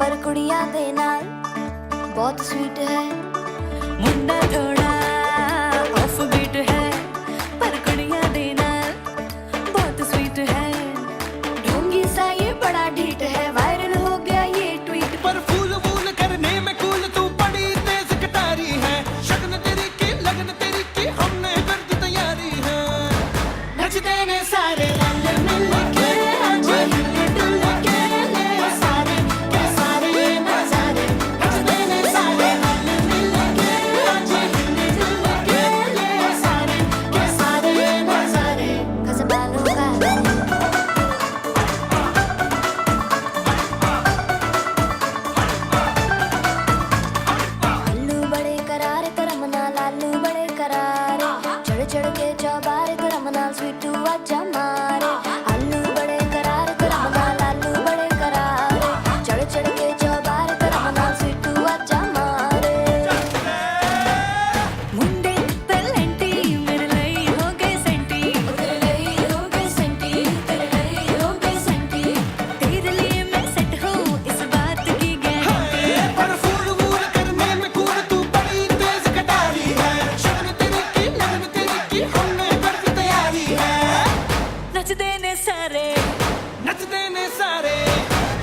पर कुड़ियां दे नाल बहुत स्वीट है। मुंडा थोड़ा ऑफ बीट है पर कुड़ियां दे नाल बहुत स्वीट है। ढोंगी सा ये बड़ा ढीठ है, वायरल हो गया ये ट्वीट। पर फूल वूल करने में कूल तू बड़ी तेज कटारी है। शगन तेरी की लगन तेरी की हमने कर दी तैयारी है। नचते ने सारे रंग मिल के आज हिले डुल के ले सारे के सारे नजारे। नचते ने सारे रंग मिल के आज हिले डुल के ले सारे के सारे नजारे। कसबानो का आलू बड़े करारे करम नाल आलू बड़े करारे। चढ़ चढ़ के चौबारे करम नाल स्वीटू आजा मारे। आलू बड़े करारे करम नाल आलू बड़े करारे। चढ़ चढ़ के चौबारे करम नाल स्वीटू आजा मारे। मुंडे तलंटी मेरे लिए हो गए सेंटी। तेरे लिए हो गए सेंटी, तेरे लिए हो गए सेंटी। तेरे लिए मैं सेट हूँ इस बात की गारंटी। पर फूल वूल करने में कूल तू बड़ी तेज कटारी है। शगन तेरी की लगन तेरी की हमने कर दी तैयारी है। नचते ने सारे नचते ने सारे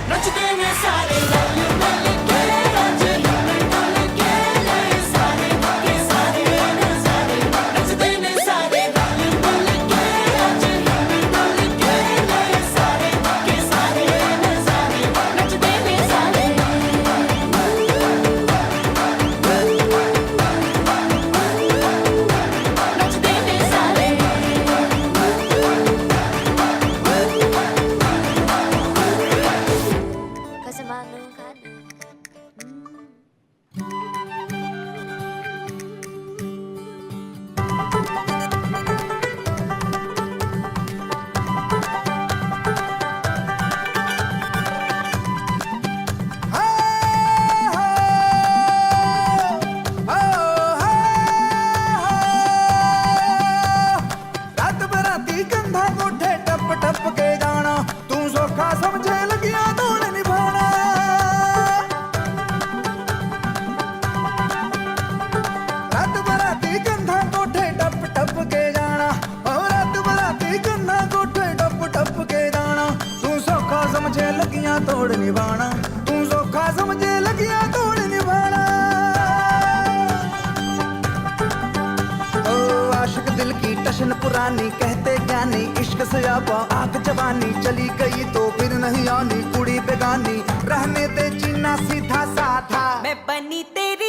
नचते ने सारे रल मिल के आज हिले डुल के ले सारे के सारे नजारे। नचते ने सारे रल मिल के आज हिले डुल के ले सारे के सारे नजारे। नचते ने सारे नचते ने सारे। कसमानो खाने रात बराती कंधा कोठे टप टप के जाना। तू सौखा समझे लगिया दौड़ निभाना। रात बराती कंधा कोठे टप टप के जाना। और रात बराती कंधा कोठे टप टप के जाना। तू सौखा समझे लगिया दौड़ निभाना। तू सौखा समझे लगिया दौड़ निभाना। ओ आशिक दिल की टशन पुरानी कहते ज्ञानी। इश्क से आबा आग जवानी चली गई तो फिर नहीं आनी। कुड़ी बेगानी रहने दे जीना सीधा साधा। मैं बनी तेरी